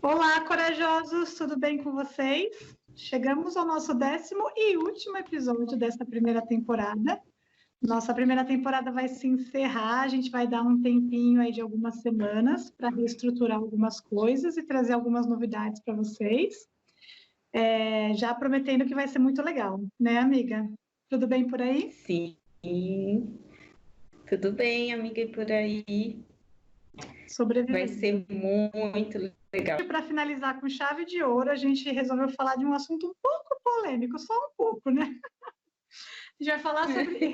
Olá, corajosos, tudo bem com vocês? Chegamos ao nosso 10º e último episódio dessa primeira temporada. Nossa primeira temporada vai se encerrar, a gente vai dar um tempinho aí de algumas semanas para reestruturar algumas coisas e trazer algumas novidades para vocês. Já prometendo que vai ser muito legal, né, amiga? Tudo bem por aí? Sim, tudo bem, amiga, e por aí? Vai ser muito legal. Para finalizar com chave de ouro, a gente resolveu falar de um assunto um pouco polêmico, só um pouco, né? A gente vai falar sobre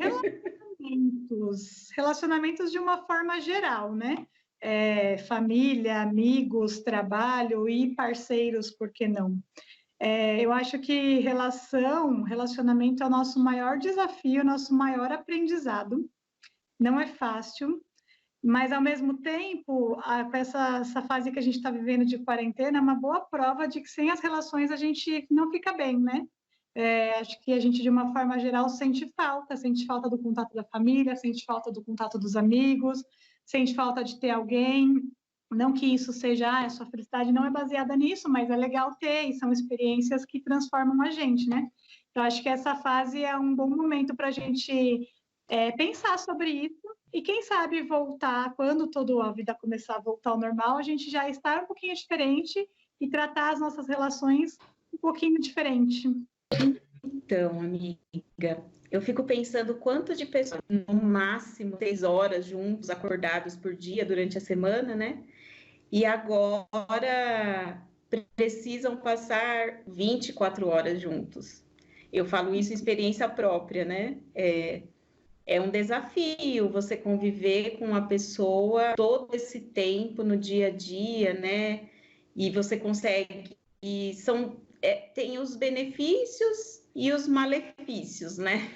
relacionamentos de uma forma geral, né? Família, amigos, trabalho e parceiros, por que não? Eu acho que relacionamento é o nosso maior desafio, nosso maior aprendizado. Não é fácil, mas ao mesmo tempo, com essa fase que a gente está vivendo de quarentena, é uma boa prova de que sem as relações a gente não fica bem, né? Acho que a gente, de uma forma geral, sente falta do contato da família, sente falta do contato dos amigos, sente falta de ter alguém. Não que isso seja, a sua felicidade não é baseada nisso, mas é legal ter, e são experiências que transformam a gente, né? Então, acho que essa fase é um bom momento para a gente pensar sobre isso, e quem sabe voltar, quando toda a vida começar a voltar ao normal, a gente já estar um pouquinho diferente e tratar as nossas relações um pouquinho diferente. Então, amiga, eu fico pensando quanto de pessoas, no máximo 6 horas juntos, acordados por dia durante a semana, né? E agora precisam passar 24 horas juntos. Eu falo isso em experiência própria, né? É um desafio você conviver com uma pessoa todo esse tempo no dia a dia, né? E você consegue... tem os benefícios e os malefícios, né?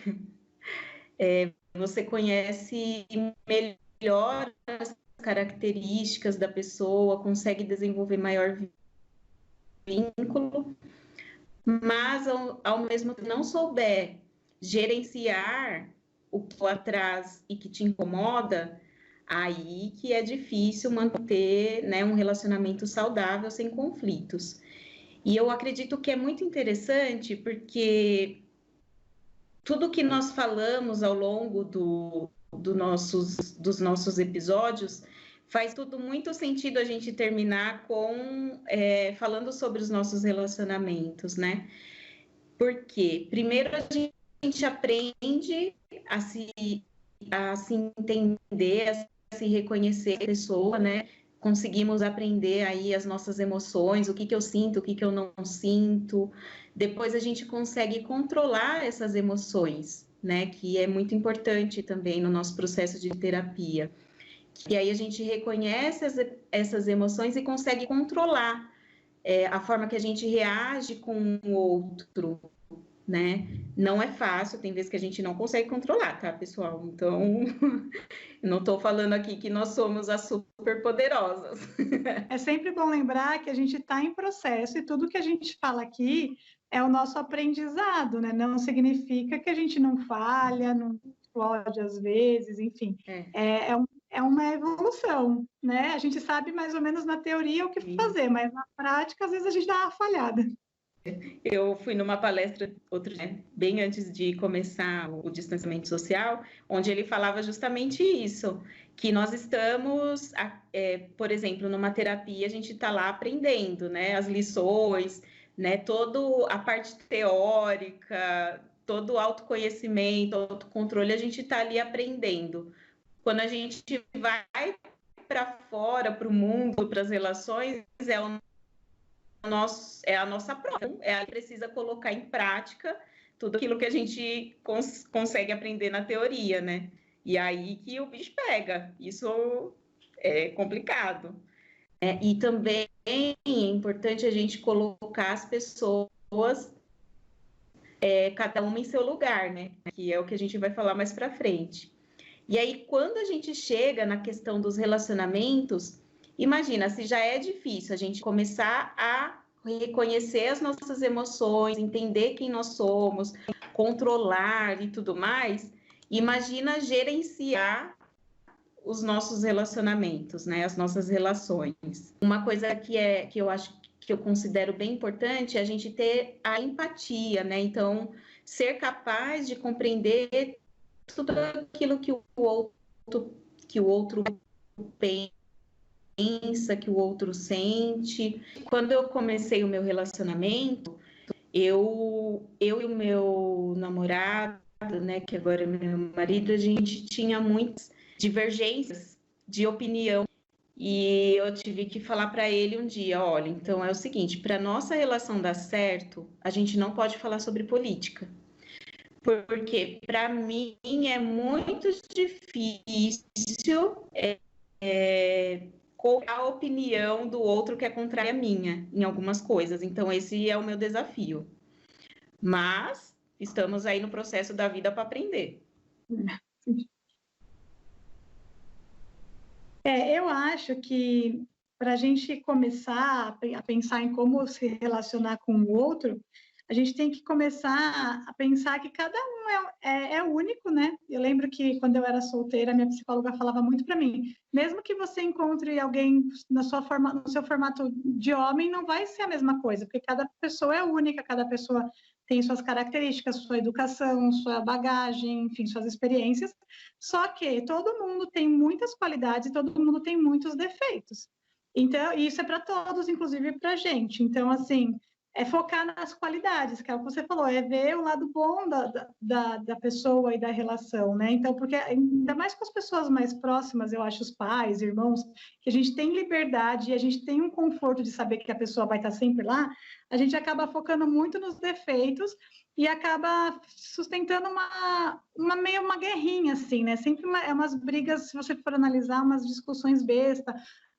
Você conhece melhor as características da pessoa, consegue desenvolver maior vínculo, mas ao mesmo tempo não souber gerenciar o que atrás e que te incomoda, aí que é difícil manter, né, um relacionamento saudável sem conflitos. E eu acredito que é muito interessante porque tudo que nós falamos ao longo dos nossos episódios faz tudo muito sentido a gente terminar falando sobre os nossos relacionamentos, né? Porque primeiro a gente aprende a se entender, a se reconhecer a pessoa, né? Conseguimos aprender aí as nossas emoções, o que eu sinto, o que eu não sinto. Depois a gente consegue controlar essas emoções, né? Que é muito importante também no nosso processo de terapia. E aí a gente reconhece essas emoções e consegue controlar a forma que a gente reage com o outro, né? Não é fácil, tem vezes que a gente não consegue controlar, tá, pessoal? Então, eu não estou falando aqui que nós somos as superpoderosas. É sempre bom lembrar que a gente está em processo e tudo que a gente fala aqui é o nosso aprendizado, né? Não significa que a gente não falha, não explode às vezes, enfim. É uma evolução, né? A gente sabe mais ou menos na teoria o que fazer, mas na prática, às vezes, a gente dá uma falhada. Eu fui numa palestra outro dia, bem antes de começar o distanciamento social, onde ele falava justamente isso, que nós estamos, por exemplo, numa terapia, a gente está lá aprendendo, né, as lições, né, toda a parte teórica, todo o autoconhecimento, autocontrole, a gente está ali aprendendo. Quando a gente vai para fora, para o mundo, para as relações, é a nossa prova, ela precisa colocar em prática tudo aquilo que a gente consegue aprender na teoria, né? E aí que o bicho pega, isso é complicado. E também é importante a gente colocar as pessoas, cada uma em seu lugar, né? Que é o que a gente vai falar mais para frente. E aí, quando a gente chega na questão dos relacionamentos, imagina, se já é difícil a gente começar a reconhecer as nossas emoções, entender quem nós somos, controlar e tudo mais, imagina gerenciar os nossos relacionamentos, né? As nossas relações. Uma coisa que eu acho que eu considero bem importante é a gente ter a empatia, né? Então, ser capaz de compreender tudo aquilo que o outro pensa, que o outro sente. Quando eu comecei o meu relacionamento, eu e o meu namorado, né, que agora é meu marido, a gente tinha muitas divergências de opinião. E eu tive que falar para ele um dia, olha, então é o seguinte, para nossa relação dar certo, a gente não pode falar sobre política. Porque para mim é muito difícil colocar a opinião do outro que é contrária à minha em algumas coisas. Então esse é o meu desafio. Mas estamos aí no processo da vida para aprender. Eu acho que para a gente começar a pensar em como se relacionar com o outro, a gente tem que começar a pensar que cada um é único, né? Eu lembro que quando eu era solteira, minha psicóloga falava muito para mim, mesmo que você encontre alguém no seu formato de homem, não vai ser a mesma coisa, porque cada pessoa é única, cada pessoa tem suas características, sua educação, sua bagagem, enfim, suas experiências. Só que todo mundo tem muitas qualidades e todo mundo tem muitos defeitos. Então, isso é para todos, inclusive para a gente. Então, assim, é focar nas qualidades, que é o que você falou, é ver o lado bom da pessoa e da relação, né? Então, porque ainda mais com as pessoas mais próximas, eu acho, os pais, irmãos, que a gente tem liberdade e a gente tem um conforto de saber que a pessoa vai estar sempre lá, a gente acaba focando muito nos defeitos e acaba sustentando uma guerrinha, assim, né? Sempre umas brigas, se você for analisar, umas discussões besta,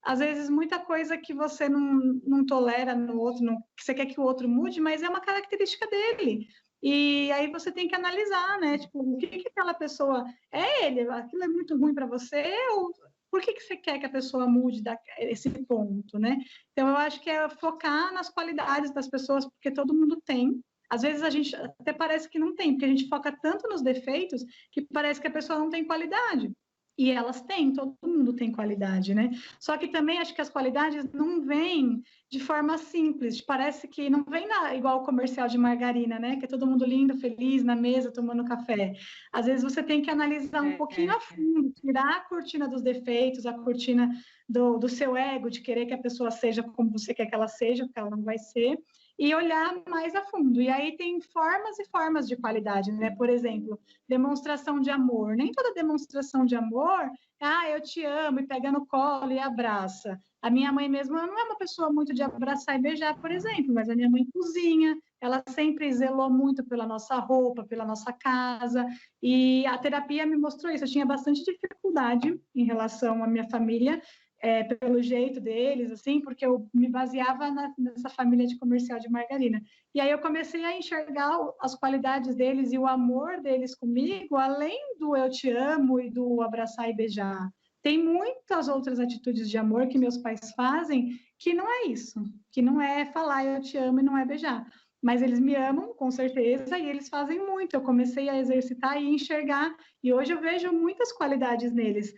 às vezes muita coisa que você não tolera no outro, que você quer que o outro mude, mas é uma característica dele. E aí você tem que analisar, né? Tipo, o que aquela pessoa é ele? Aquilo é muito ruim para você? Ou por que você quer que a pessoa mude esse ponto, né? Então, eu acho que é focar nas qualidades das pessoas, porque todo mundo tem. Às vezes a gente até parece que não tem, porque a gente foca tanto nos defeitos que parece que a pessoa não tem qualidade. E elas têm, todo mundo tem qualidade, né? Só que também acho que as qualidades não vêm de forma simples, parece que não vem igual o comercial de margarina, né? Que é todo mundo lindo, feliz, na mesa, tomando café. Às vezes você tem que analisar um pouquinho a fundo, tirar a cortina dos defeitos, a cortina do seu ego, de querer que a pessoa seja como você quer que ela seja, porque ela não vai ser, e olhar mais a fundo. E aí tem formas e formas de qualidade, né? Por exemplo, demonstração de amor. Nem toda demonstração de amor é, eu te amo, e pega no colo e abraça. A minha mãe mesmo não é uma pessoa muito de abraçar e beijar, por exemplo, mas a minha mãe cozinha, ela sempre zelou muito pela nossa roupa, pela nossa casa, e a terapia me mostrou isso. Eu tinha bastante dificuldade em relação à minha família, pelo jeito deles, assim, porque eu me baseava nessa família de comercial de margarina. E aí eu comecei a enxergar as qualidades deles e o amor deles comigo, além do eu te amo e do abraçar e beijar. Tem muitas outras atitudes de amor que meus pais fazem que não é isso, que não é falar eu te amo e não é beijar. Mas eles me amam, com certeza, e eles fazem muito. Eu comecei a exercitar e enxergar, e hoje eu vejo muitas qualidades neles.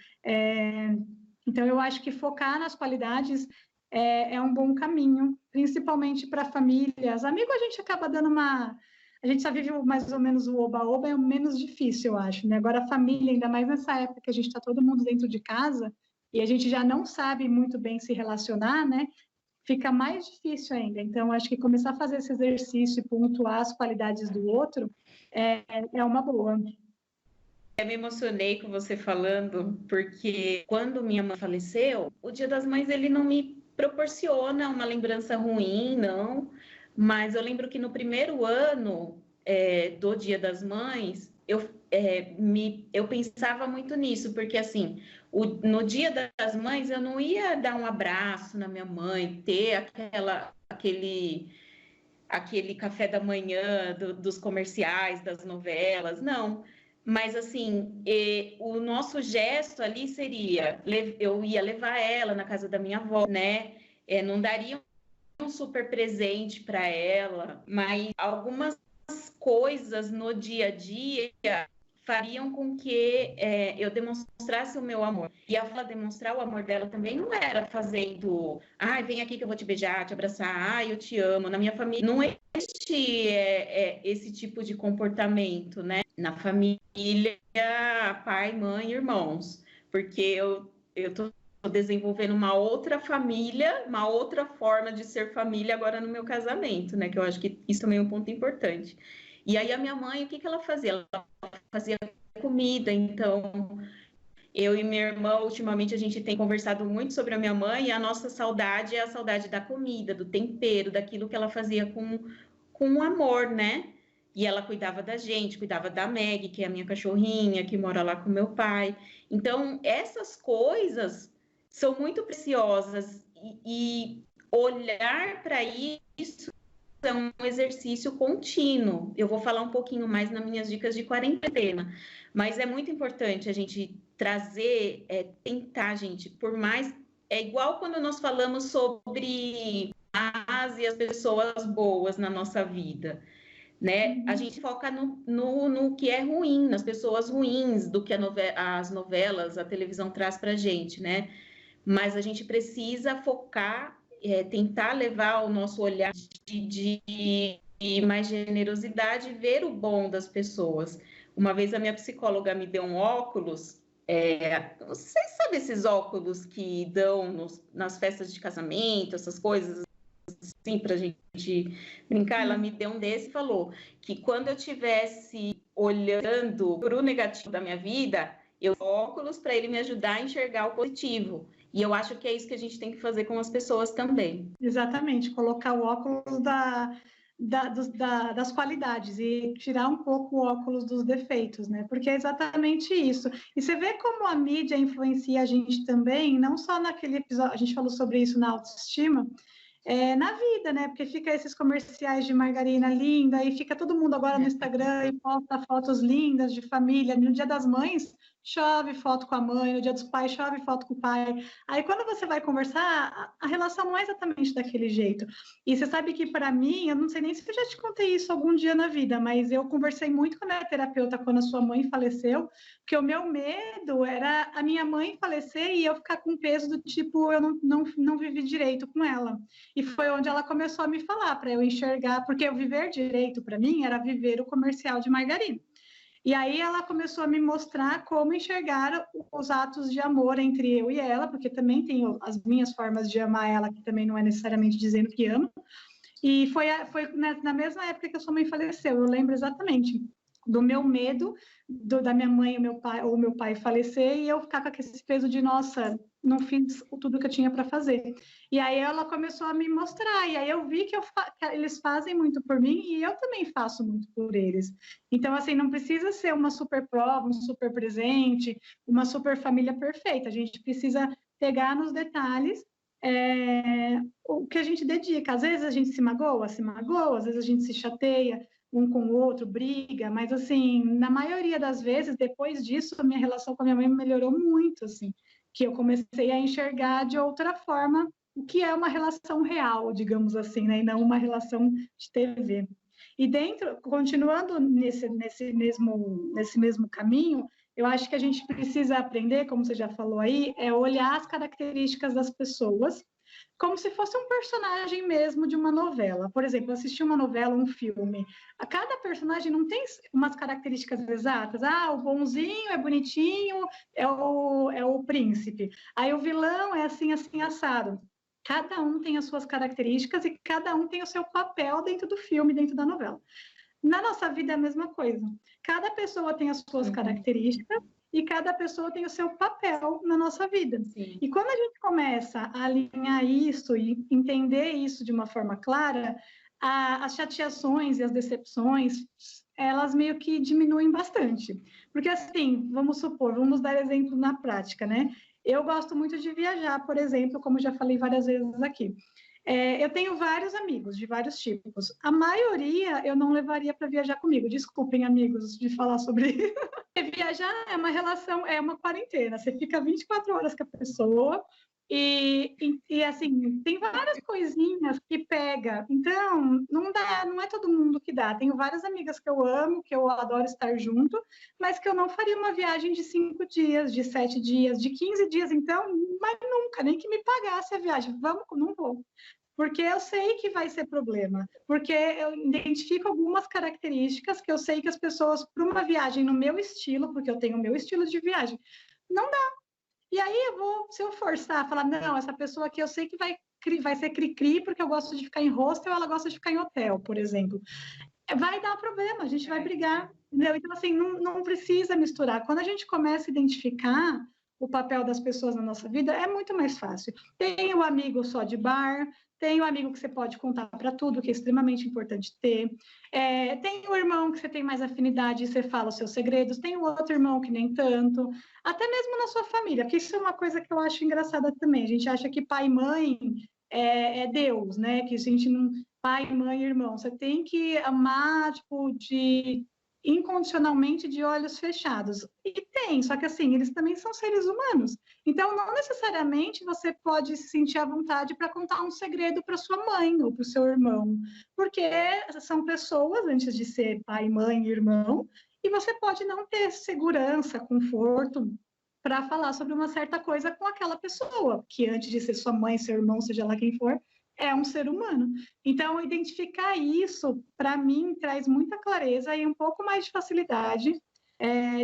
Então, eu acho que focar nas qualidades é um bom caminho, principalmente para famílias. Amigos, a gente acaba dando uma... A gente só vive mais ou menos o oba-oba, é o menos difícil, eu acho, né? Agora, a família, ainda mais nessa época que a gente está todo mundo dentro de casa e a gente já não sabe muito bem se relacionar, né? Fica mais difícil ainda. Então, acho que começar a fazer esse exercício e pontuar as qualidades do outro é uma boa. Eu me emocionei com você falando, porque quando minha mãe faleceu, o Dia das Mães ele não me proporciona uma lembrança ruim, não. Mas eu lembro que no primeiro ano do Dia das Mães, eu pensava muito nisso, porque assim, no Dia das Mães eu não ia dar um abraço na minha mãe, ter aquele café da manhã dos comerciais, das novelas, não. Mas, assim, o nosso gesto ali seria, eu ia levar ela na casa da minha avó, né? Não daria um super presente para ela, mas algumas coisas no dia a dia fariam com que eu demonstrasse o meu amor. E a fala demonstrar o amor dela também não era fazendo, ai, vem aqui que eu vou te beijar, te abraçar, ai, eu te amo. Na minha família não existe esse tipo de comportamento, né? Na família, pai, mãe, irmãos. Porque eu tô desenvolvendo uma outra família, uma outra forma de ser família agora no meu casamento, né? Que eu acho que isso também é um ponto importante. E aí a minha mãe, o que ela fazia? Ela fazia comida, então eu e minha irmã, ultimamente a gente tem conversado muito sobre a minha mãe, e a nossa saudade é a saudade da comida, do tempero, daquilo que ela fazia com amor, né? E ela cuidava da gente, cuidava da Meg, que é a minha cachorrinha, que mora lá com meu pai. Então, essas coisas são muito preciosas e olhar para isso é um exercício contínuo. Eu vou falar um pouquinho mais nas minhas dicas de quarentena, mas é muito importante a gente trazer, tentar, gente, por mais... É igual quando nós falamos sobre as e as pessoas boas na nossa vida, né? A gente foca no que é ruim, nas pessoas ruins, do que as novelas, a televisão traz para a gente, né? Mas a gente precisa focar, tentar levar o nosso olhar de mais generosidade e ver o bom das pessoas. Uma vez a minha psicóloga me deu um óculos, vocês sabem esses óculos que dão nas festas de casamento, essas coisas assim, para a gente brincar? Ela me deu um desse e falou que quando eu estivesse olhando para o negativo da minha vida, eu óculos para ele me ajudar a enxergar o positivo. E eu acho que é isso que a gente tem que fazer com as pessoas também. Exatamente, colocar o óculos das qualidades e tirar um pouco o óculos dos defeitos, né? Porque é exatamente isso. E você vê como a mídia influencia a gente também, não só naquele episódio, a gente falou sobre isso na autoestima, na vida, né? Porque fica esses comerciais de margarina linda, e fica todo mundo agora no Instagram e posta fotos lindas de família. No Dia das Mães, chove foto com a mãe, no Dia dos Pais, chove foto com o pai. Aí, quando você vai conversar, a relação não é exatamente daquele jeito. E você sabe que, para mim, eu não sei nem se eu já te contei isso algum dia na vida, mas eu conversei muito com a minha terapeuta quando a sua mãe faleceu, porque o meu medo era a minha mãe falecer e eu ficar com peso do tipo, eu não vivi direito com ela. E foi onde ela começou a me falar, para eu enxergar, porque o viver direito, para mim, era viver o comercial de margarina. E aí ela começou a me mostrar como enxergar os atos de amor entre eu e ela, porque também tenho as minhas formas de amar ela, que também não é necessariamente dizendo que amo. E foi na mesma época que a sua mãe faleceu, eu lembro exatamente do meu medo da minha mãe ou meu pai falecer e eu ficar com esse peso de, nossa, não fiz tudo que eu tinha para fazer. E aí ela começou a me mostrar, e aí eu vi que eles fazem muito por mim e eu também faço muito por eles. Então, assim, não precisa ser uma super prova, um super presente, uma super família perfeita. A gente precisa pegar nos detalhes o que a gente dedica. Às vezes a gente se magoa, às vezes a gente se chateia um com o outro, briga, mas, assim, na maioria das vezes, depois disso, a minha relação com a minha mãe melhorou muito, assim, que eu comecei a enxergar de outra forma o que é uma relação real, digamos assim, né, e não uma relação de TV. E continuando nesse mesmo caminho, eu acho que a gente precisa aprender, como você já falou aí, olhar as características das pessoas como se fosse um personagem mesmo de uma novela. Por exemplo, assistir uma novela, um filme. A cada personagem não tem umas características exatas. Ah, o bonzinho é bonitinho, é o príncipe. Aí o vilão é assim, assim, assado. Cada um tem as suas características e cada um tem o seu papel dentro do filme, dentro da novela. Na nossa vida é a mesma coisa. Cada pessoa tem as suas características e cada pessoa tem o seu papel na nossa vida. Sim. E quando a gente começa a alinhar isso e entender isso de uma forma clara, as chateações e as decepções, elas meio que diminuem bastante. Porque, assim, vamos dar exemplo na prática, né? Eu gosto muito de viajar, por exemplo, como já falei várias vezes aqui. Eu tenho vários amigos de vários tipos. A maioria eu não levaria para viajar comigo. Desculpem, amigos, de falar sobre isso. Viajar é uma relação, é uma quarentena. Você fica 24 horas com a pessoa, Assim, tem várias coisinhas que pega. Então, não dá, não é todo mundo que dá. Tenho várias amigas que eu amo, que eu adoro estar junto, mas que eu não faria uma viagem de 5 dias, de 7 dias, de 15 dias, então, mas nunca, nem que me pagasse a viagem. Vamos, não vou. Porque eu sei que vai ser problema, porque eu identifico algumas características que eu sei que as pessoas, para uma viagem no meu estilo, porque eu tenho o meu estilo de viagem, não dá. E aí se eu forçar, falar, não, essa pessoa aqui eu sei que vai ser cri-cri, porque eu gosto de ficar em hostel, ela gosta de ficar em hotel, por exemplo. Vai dar problema, a gente vai brigar, entendeu? Então, assim, não precisa misturar. Quando a gente começa a identificar o papel das pessoas na nossa vida, é muito mais fácil. Tem o amigo só de bar, tem o amigo que você pode contar para tudo, que é extremamente importante ter. Tem o irmão que você tem mais afinidade e você fala os seus segredos, tem o outro irmão que nem tanto, até mesmo na sua família, porque isso é uma coisa que eu acho engraçada também. A gente acha que pai e mãe é Deus, né? Que a gente não. Pai, mãe, irmão, você tem que amar, tipo, incondicionalmente de olhos fechados. E tem, só que assim, eles também são seres humanos. Então, não necessariamente você pode se sentir à vontade para contar um segredo para sua mãe ou para o seu irmão, porque são pessoas antes de ser pai, mãe, irmão, e você pode não ter segurança, conforto para falar sobre uma certa coisa com aquela pessoa, que antes de ser sua mãe, seu irmão, seja lá quem for, é um ser humano. Então, identificar isso, para mim, traz muita clareza e um pouco mais de facilidade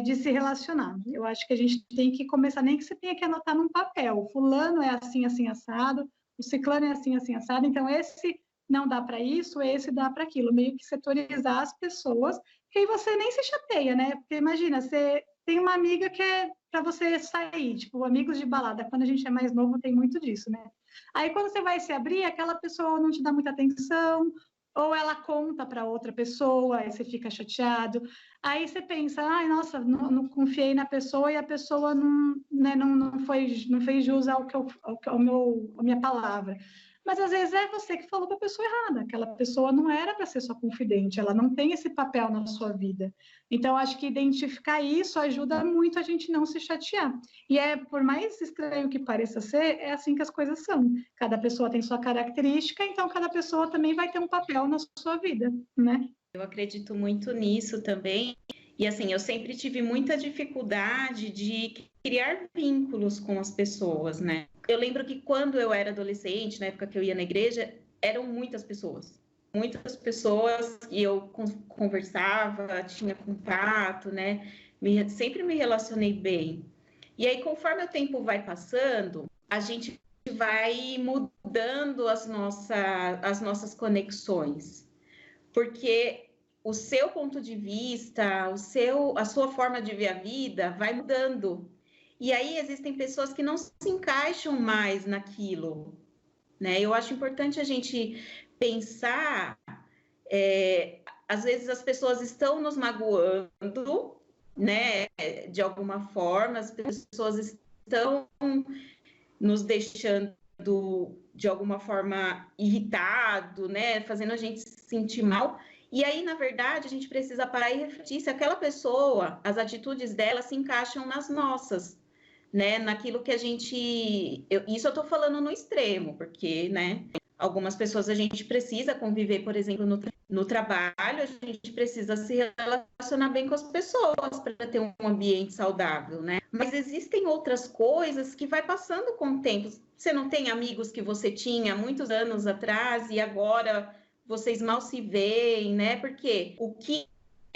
de se relacionar. Eu acho que a gente tem que começar, nem que você tenha que anotar num papel. O fulano é assim, assim, assado, o ciclano é assim, assim, assado, então esse não dá para isso, esse dá para aquilo. Meio que setorizar as pessoas, que aí você nem se chateia, né? Porque imagina, você tem uma amiga que é para você sair, tipo, amigos de balada. Quando a gente é mais novo, tem muito disso, né? Aí, quando você vai se abrir, aquela pessoa não te dá muita atenção, ou ela conta para outra pessoa, aí você fica chateado. Aí você pensa, ai, nossa, não confiei na pessoa e a pessoa não fez jus à minha palavra. Mas às vezes é você que falou para a pessoa errada. Aquela pessoa não era para ser sua confidente, ela não tem esse papel na sua vida. Então, acho que identificar isso ajuda muito a gente não se chatear. E por mais estranho que pareça ser, é assim que as coisas são. Cada pessoa tem sua característica, então cada pessoa também vai ter um papel na sua vida, né? Eu acredito muito nisso também. E assim, eu sempre tive muita dificuldade de criar vínculos com as pessoas, né? Eu lembro que quando eu era adolescente, na época que eu ia na igreja, eram muitas pessoas e eu conversava, tinha contato, né? Sempre me relacionei bem. E aí, conforme o tempo vai passando, a gente vai mudando as nossas conexões, porque o seu ponto de vista, a sua forma de ver a vida vai mudando. E aí existem pessoas que não se encaixam mais naquilo, né? Eu acho importante a gente pensar, às vezes as pessoas estão nos magoando, né? De alguma forma, as pessoas estão nos deixando de alguma forma irritado, né? Fazendo a gente se sentir mal. E aí, na verdade, a gente precisa parar e refletir se aquela pessoa, as atitudes dela se encaixam nas nossas, né? Naquilo que a gente... Isso eu tô falando no extremo, porque, né? Algumas pessoas a gente precisa conviver, por exemplo, no trabalho, a gente precisa se relacionar bem com as pessoas para ter um ambiente saudável, né? Mas existem outras coisas que vai passando com o tempo. Você não tem amigos que você tinha muitos anos atrás e agora vocês mal se veem, né? Porque o que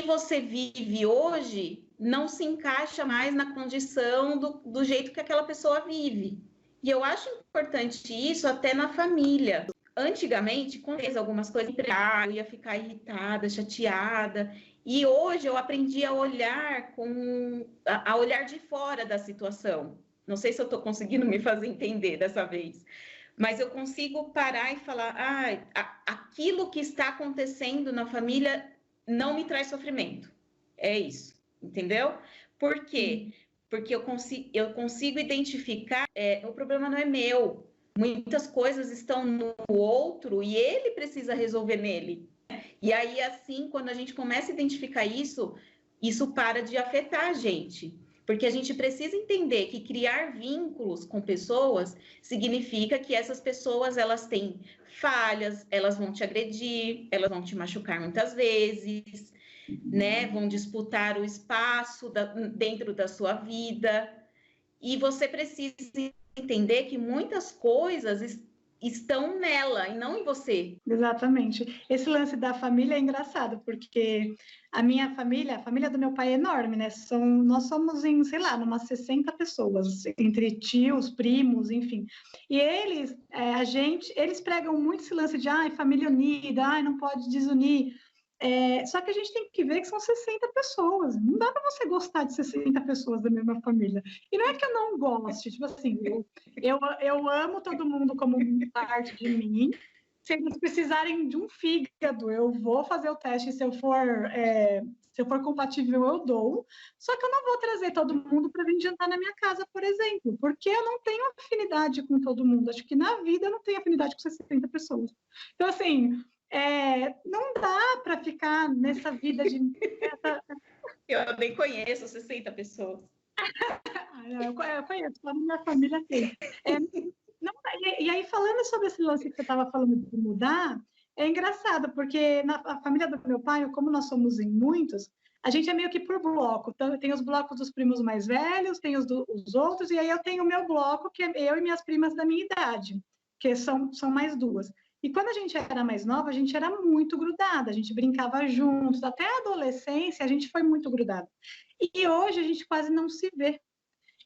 você vive hoje não se encaixa mais na condição do jeito que aquela pessoa vive. E eu acho importante isso até na família. Antigamente, quando fez algumas coisas, eu ia ficar irritada, chateada. E hoje eu aprendi a olhar a olhar de fora da situação. Não sei se eu estou conseguindo me fazer entender dessa vez, mas eu consigo parar e falar: aquilo que está acontecendo na família não me traz sofrimento. É isso, entendeu? Por quê? Porque eu consigo identificar, o problema não é meu. Muitas coisas estão no outro e ele precisa resolver nele. E aí, assim, quando a gente começa a identificar isso, isso para de afetar a gente. Porque a gente precisa entender que criar vínculos com pessoas significa que essas pessoas, elas têm falhas, elas vão te agredir, elas vão te machucar muitas vezes, né? Vão disputar o espaço dentro da sua vida. E você precisa entender que muitas coisas estão nela e não em você. Exatamente. Esse lance da família é engraçado, porque a minha família, a família do meu pai é enorme, né? Nós somos em, sei lá, umas 60 pessoas, entre tios, primos, enfim. E eles, eles pregam muito esse lance de, família unida, não pode desunir. Só que a gente tem que ver que são 60 pessoas. Não dá para você gostar de 60 pessoas da mesma família. E não é que eu não goste, tipo assim, eu amo todo mundo como parte de mim. Se eles precisarem de um fígado, eu vou fazer o teste. Se eu for compatível, eu dou. Só que eu não vou trazer todo mundo para vir jantar na minha casa, por exemplo, porque eu não tenho afinidade com todo mundo. Acho que na vida eu não tenho afinidade com 60 pessoas. Então, assim, não dá para ficar nessa vida de. Eu nem conheço 60 pessoas. Eu conheço, só na minha família tem. E aí, falando sobre esse lance que você estava falando de mudar, é engraçado, porque na família do meu pai, como nós somos em muitos, a gente é meio que por bloco. Então, tem os blocos dos primos mais velhos, tem os outros, e aí eu tenho o meu bloco, que é eu e minhas primas da minha idade, que são mais duas. E quando a gente era mais nova, a gente era muito grudada, a gente brincava juntos, até a adolescência a gente foi muito grudada. E hoje a gente quase não se vê.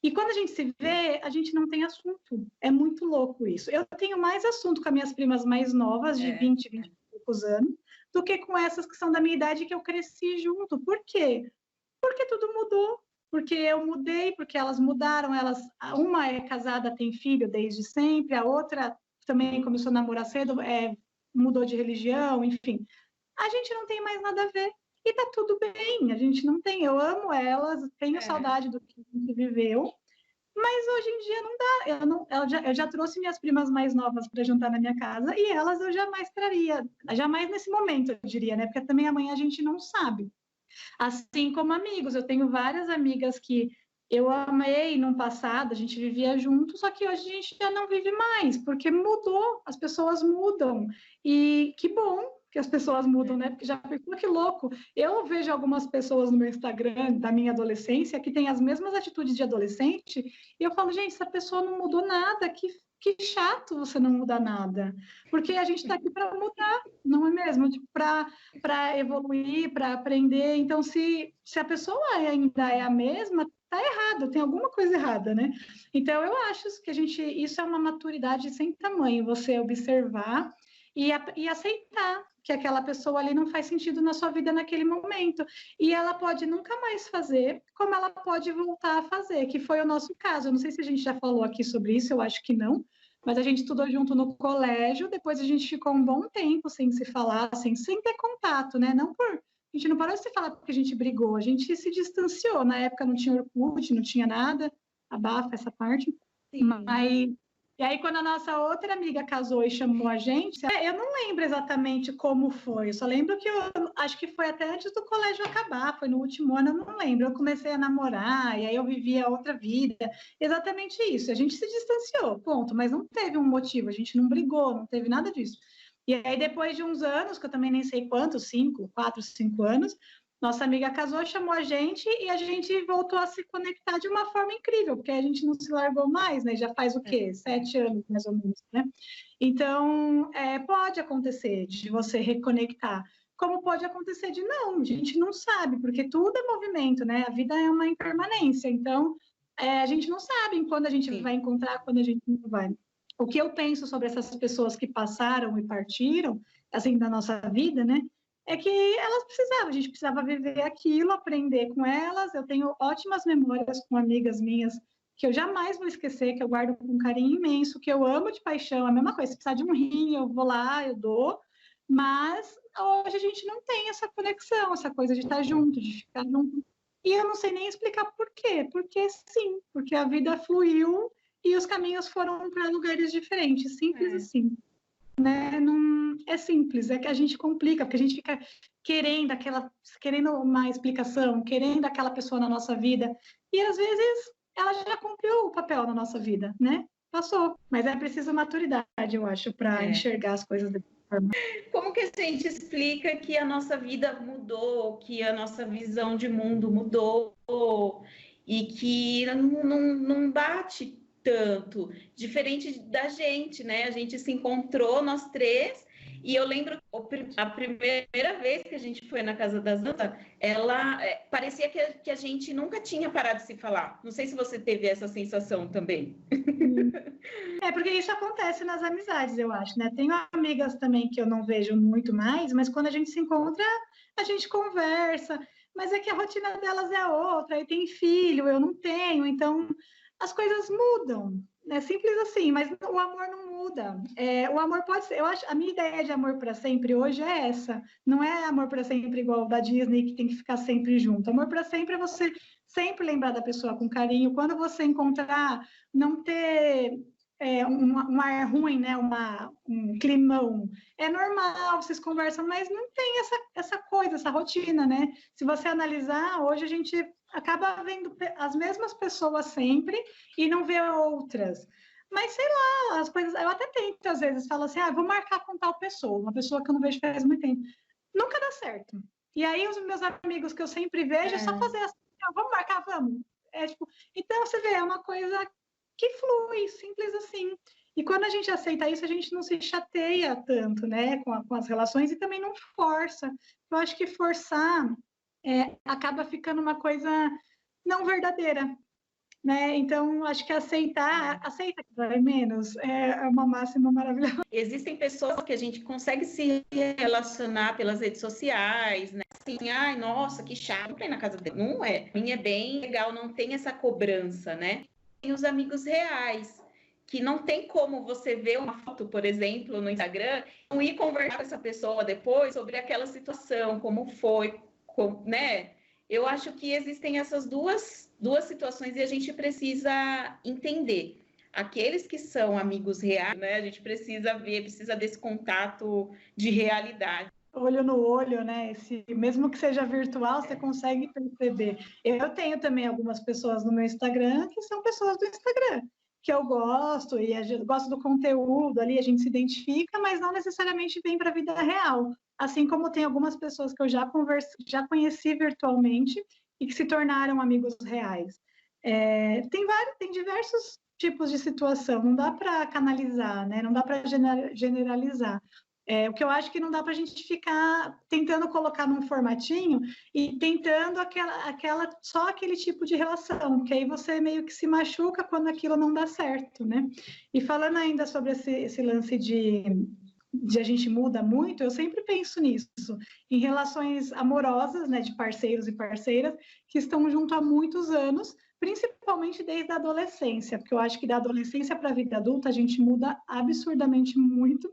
E quando a gente se vê, a gente não tem assunto. É muito louco isso. Eu tenho mais assunto com as minhas primas mais novas, de 20 e poucos anos, do que com essas que são da minha idade, que eu cresci junto. Por quê? Porque tudo mudou. Porque eu mudei, porque elas mudaram. Uma é casada, tem filho desde sempre, a outra também começou a namorar cedo, mudou de religião, enfim. A gente não tem mais nada a ver. E tá tudo bem, a gente não tem. Eu amo elas, tenho saudade do que a gente viveu, mas hoje em dia não dá. Eu já trouxe minhas primas mais novas para jantar na minha casa e elas eu jamais traria, jamais nesse momento, eu diria, né? Porque também amanhã a gente não sabe. Assim como amigos, eu tenho várias amigas que eu amei no passado, a gente vivia junto, só que hoje a gente já não vive mais, porque mudou, as pessoas mudam. E que bom que as pessoas mudam, né? Porque já pensou que louco. Eu vejo algumas pessoas no meu Instagram da minha adolescência que têm as mesmas atitudes de adolescente, e eu falo, gente, essa pessoa não mudou nada, que chato você não mudar nada. Porque a gente está aqui para mudar, não é mesmo? Tipo, para evoluir, para aprender. Então, se a pessoa ainda é a mesma, tá errado, tem alguma coisa errada, né? Então, eu acho que isso é uma maturidade sem tamanho, você observar e aceitar que aquela pessoa ali não faz sentido na sua vida naquele momento. E ela pode nunca mais fazer, como ela pode voltar a fazer, que foi o nosso caso. Eu não sei se a gente já falou aqui sobre isso, eu acho que não, mas a gente estudou junto no colégio, depois a gente ficou um bom tempo sem se falar, sem ter contato, né? A gente não parou de se falar porque a gente brigou, a gente se distanciou. Na época não tinha Orkut, não tinha nada, abafa essa parte. Sim. E aí, quando a nossa outra amiga casou e chamou a gente, eu não lembro exatamente como foi, eu só lembro que acho que foi até antes do colégio acabar, foi no último ano, eu não lembro. Eu comecei a namorar, e aí eu vivia outra vida, exatamente isso. A gente se distanciou, ponto, mas não teve um motivo, a gente não brigou, não teve nada disso. E aí, depois de uns anos, que eu também nem sei quantos, 4, 5 anos, nossa amiga casou, chamou a gente e a gente voltou a se conectar de uma forma incrível, porque a gente não se largou mais, né? Já faz o quê? 7 anos, mais ou menos, né? Então, pode acontecer de você reconectar, como pode acontecer de não, a gente não sabe, porque tudo é movimento, né? A vida é uma impermanência, então a gente não sabe quando a gente vai encontrar, quando a gente não vai. O que eu penso sobre essas pessoas que passaram e partiram, assim, da nossa vida, né? É que a gente precisava viver aquilo, aprender com elas. Eu tenho ótimas memórias com amigas minhas que eu jamais vou esquecer, que eu guardo com um carinho imenso, que eu amo de paixão. A mesma coisa, se precisar de um rim, eu vou lá, eu dou. Mas hoje a gente não tem essa conexão, essa coisa de estar junto, de ficar junto. E eu não sei nem explicar por quê. Porque sim, porque a vida fluiu e os caminhos foram para lugares diferentes, simples assim. né? Não é simples, é que a gente complica, porque a gente fica querendo uma explicação, querendo aquela pessoa na nossa vida, e às vezes ela já cumpriu o papel na nossa vida, né? Passou, mas é preciso maturidade, eu acho, para enxergar as coisas dessa forma. Como que a gente explica que a nossa vida mudou, que a nossa visão de mundo mudou e que não bate tanto, diferente da gente, né? A gente se encontrou, nós três, e eu lembro a primeira vez que a gente foi na casa da Zanda, ela parecia que a gente nunca tinha parado de se falar. Não sei se você teve essa sensação também. É, porque isso acontece nas amizades, eu acho, né? Tenho amigas também que eu não vejo muito mais, mas quando a gente se encontra, a gente conversa, mas é que a rotina delas é outra, aí tem filho, eu não tenho, então as coisas mudam, é simples assim, mas o amor não muda. O amor pode ser, eu acho, a minha ideia de amor para sempre hoje é essa, não é amor para sempre igual o da Disney, que tem que ficar sempre junto. Amor para sempre é você sempre lembrar da pessoa com carinho, quando você encontrar, não ter um ar ruim, né? Um climão. É normal, vocês conversam, mas não tem essa coisa, essa rotina, né? Se você analisar, hoje a gente acaba vendo as mesmas pessoas sempre e não vê outras. Mas sei lá, as coisas. Eu até tento, às vezes, falo assim: vou marcar com tal pessoa, uma pessoa que eu não vejo faz muito tempo. Nunca dá certo. E aí, os meus amigos que eu sempre vejo, é só fazer assim: vamos marcar, vamos. Tipo, então, você vê, é uma coisa que flui, simples assim. E quando a gente aceita isso, a gente não se chateia tanto, né, com as relações e também não força. Eu acho que forçar acaba ficando uma coisa não verdadeira, né? Então, acho que aceita que dói menos, é uma máxima maravilhosa. Existem pessoas que a gente consegue se relacionar pelas redes sociais, né? Assim, ai, nossa, que chato, não ir na casa dele. Não é. A minha é bem legal, não tem essa cobrança, né? Tem os amigos reais, que não tem como você ver uma foto, por exemplo, no Instagram, e conversar com essa pessoa depois sobre aquela situação, como foi, né? Eu acho que existem essas duas situações e a gente precisa entender. Aqueles que são amigos reais, né? A gente precisa ver, precisa desse contato de realidade. Olho no olho, né? Mesmo que seja virtual, você consegue perceber. Eu tenho também algumas pessoas no meu Instagram que são pessoas do Instagram, que eu gosto, e gosto do conteúdo ali, a gente se identifica, mas não necessariamente vem para a vida real. Assim como tem algumas pessoas que eu já conheci virtualmente e que se tornaram amigos reais. Tem diversos tipos de situação, não dá para canalizar, né? Não dá para generalizar. O que eu acho que não dá para a gente ficar tentando colocar num formatinho e tentando só aquele tipo de relação, porque aí você meio que se machuca quando aquilo não dá certo, né? E falando ainda sobre esse lance de a gente muda muito, eu sempre penso nisso, em relações amorosas, né, de parceiros e parceiras que estão junto há muitos anos, principalmente desde a adolescência, porque eu acho que da adolescência para a vida adulta a gente muda absurdamente muito.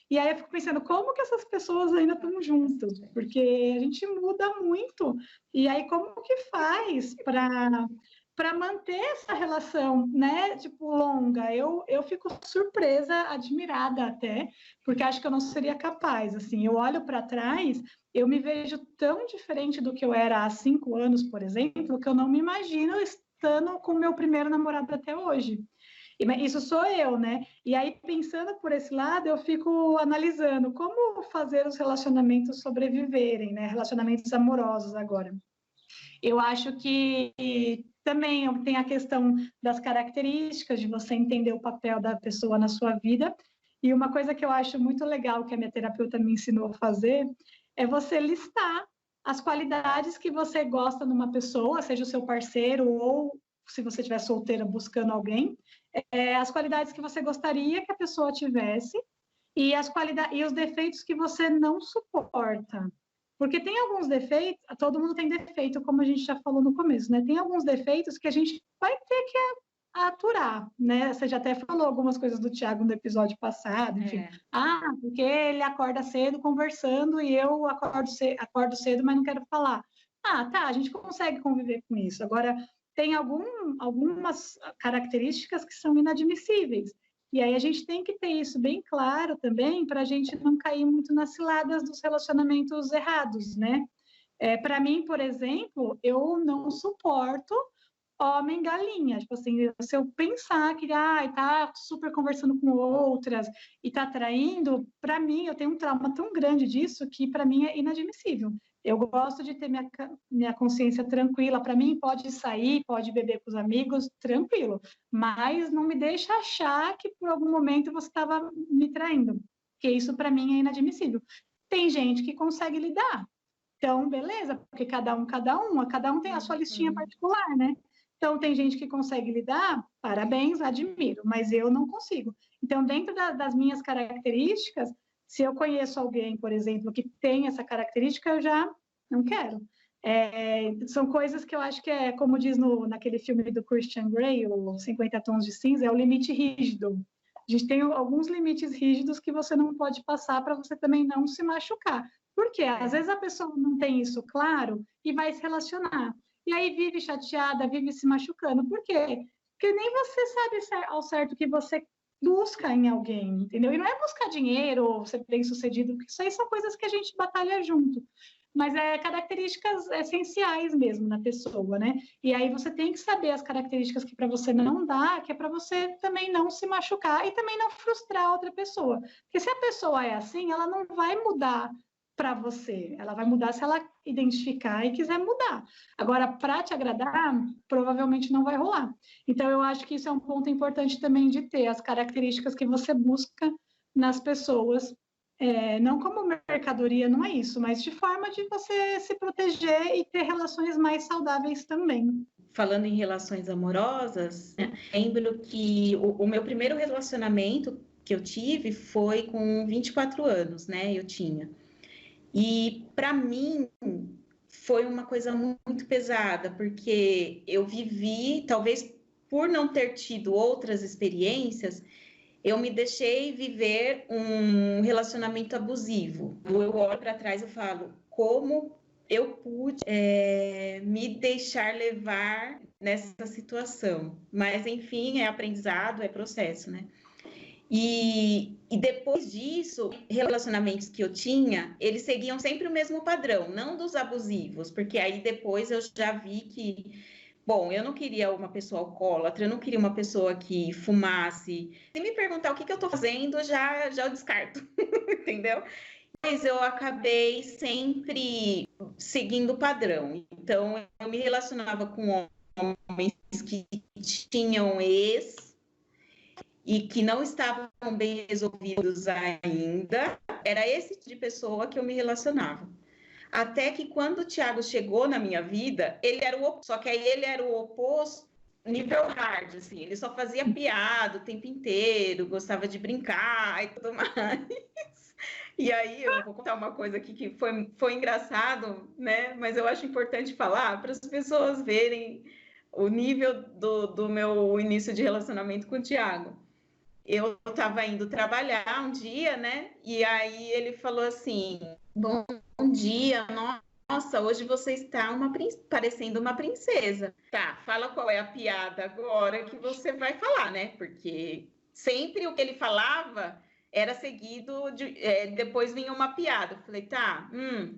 E aí eu fico pensando, como que essas pessoas ainda estão juntas? Porque a gente muda muito. E aí como que faz para manter essa relação, né, tipo, longa? Eu fico surpresa, admirada até, porque acho que eu não seria capaz, assim. Eu olho para trás, eu me vejo tão diferente do que eu era há 5 anos, por exemplo, que eu não me imagino estando com o meu primeiro namorado até hoje. Isso sou eu, né? E aí, pensando por esse lado, eu fico analisando como fazer os relacionamentos sobreviverem, né? Relacionamentos amorosos agora. Eu acho que também tem a questão das características, de você entender o papel da pessoa na sua vida. E uma coisa que eu acho muito legal, que a minha terapeuta me ensinou a fazer, é você listar as qualidades que você gosta numa pessoa, seja o seu parceiro ou se você estiver solteira buscando alguém, as qualidades que você gostaria que a pessoa tivesse e os defeitos que você não suporta. Porque tem alguns defeitos, todo mundo tem defeito, como a gente já falou no começo, né? Tem alguns defeitos que a gente vai ter que aturar, né? Você já até falou algumas coisas do Thiago no episódio passado, enfim. Porque ele acorda cedo conversando e eu acordo cedo, mas não quero falar. Tá, a gente consegue conviver com isso. Agora, tem algumas características que são inadmissíveis. E aí a gente tem que ter isso bem claro também, para a gente não cair muito nas ciladas dos relacionamentos errados, né? Para mim, por exemplo, eu não suporto homem galinha. Tipo assim, se eu pensar que tá super conversando com outras e tá traindo, para mim, eu tenho um trauma tão grande disso que para mim é inadmissível. Eu gosto de ter minha consciência tranquila. Para mim, pode sair, pode beber com os amigos, tranquilo. Mas não me deixa achar que por algum momento você estava me traindo. Porque isso, para mim, é inadmissível. Tem gente que consegue lidar. Então, beleza, porque cada um tem a sua listinha particular, né? Então, tem gente que consegue lidar, parabéns, admiro, mas eu não consigo. Então, dentro das minhas características, se eu conheço alguém, por exemplo, que tem essa característica, eu já não quero. São coisas que eu acho que como diz naquele filme do Christian Grey, o 50 Tons de Cinza, é o limite rígido. A gente tem alguns limites rígidos que você não pode passar para você também não se machucar. Por quê? Às vezes a pessoa não tem isso claro e vai se relacionar. E aí vive chateada, vive se machucando. Por quê? Porque nem você sabe ao certo o que você busca em alguém, entendeu? E não é buscar dinheiro ou ser bem-sucedido, porque isso aí são coisas que a gente batalha junto. Mas características essenciais mesmo na pessoa, né? E aí você tem que saber as características que para você não dá, que é para você também não se machucar e também não frustrar a outra pessoa. Porque se a pessoa é assim, ela não vai mudar para você. Ela vai mudar se ela identificar e quiser mudar. Agora, para te agradar, provavelmente não vai rolar. Então, eu acho que isso é um ponto importante também de ter as características que você busca nas pessoas. Não como mercadoria, não é isso, mas de forma de você se proteger e ter relações mais saudáveis também. Falando em relações amorosas, lembro que o meu primeiro relacionamento que eu tive foi com 24 anos, né? Eu tinha. E para mim foi uma coisa muito pesada, porque eu vivi, talvez por não ter tido outras experiências, eu me deixei viver um relacionamento abusivo. Eu olho para trás e falo, como eu pude me deixar levar nessa situação? Mas, enfim, é aprendizado, é processo, né? E depois disso, relacionamentos que eu tinha, eles seguiam sempre o mesmo padrão, não dos abusivos, porque aí depois eu já vi que, bom, eu não queria uma pessoa alcoólatra, eu não queria uma pessoa que fumasse. Se me perguntar o que eu estou fazendo, já eu descarto, entendeu? Mas eu acabei sempre seguindo o padrão. Então, eu me relacionava com homens que tinham ex, e que não estavam bem resolvidos ainda, era esse tipo de pessoa que eu me relacionava. Até que quando o Thiago chegou na minha vida, ele era o oposto, só que aí ele era o oposto nível hard, assim, ele só fazia piada o tempo inteiro, gostava de brincar e tudo mais. E aí eu vou contar uma coisa aqui que foi engraçado, né? Mas eu acho importante falar para as pessoas verem o nível do meu início de relacionamento com o Thiago. Eu estava indo trabalhar um dia, né? E aí ele falou assim: bom dia, nossa, hoje você está parecendo uma princesa. Tá, fala qual é a piada agora que você vai falar, né? Porque sempre o que ele falava era seguido depois vinha uma piada. Eu falei, tá,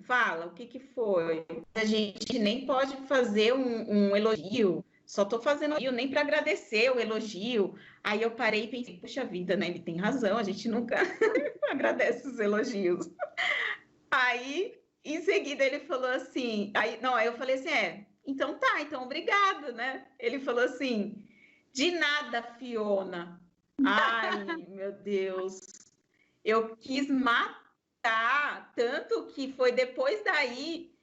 fala, o que foi? A gente nem pode fazer um elogio. Só estou fazendo elogio nem para agradecer o elogio. Aí eu parei e pensei, puxa vida, né? Ele tem razão, a gente nunca agradece os elogios. Aí, em seguida, ele falou assim... Aí eu falei assim, então tá, então obrigado, né? Ele falou assim, de nada, Fiona. Ai, meu Deus. Eu quis matar, tanto que foi depois daí...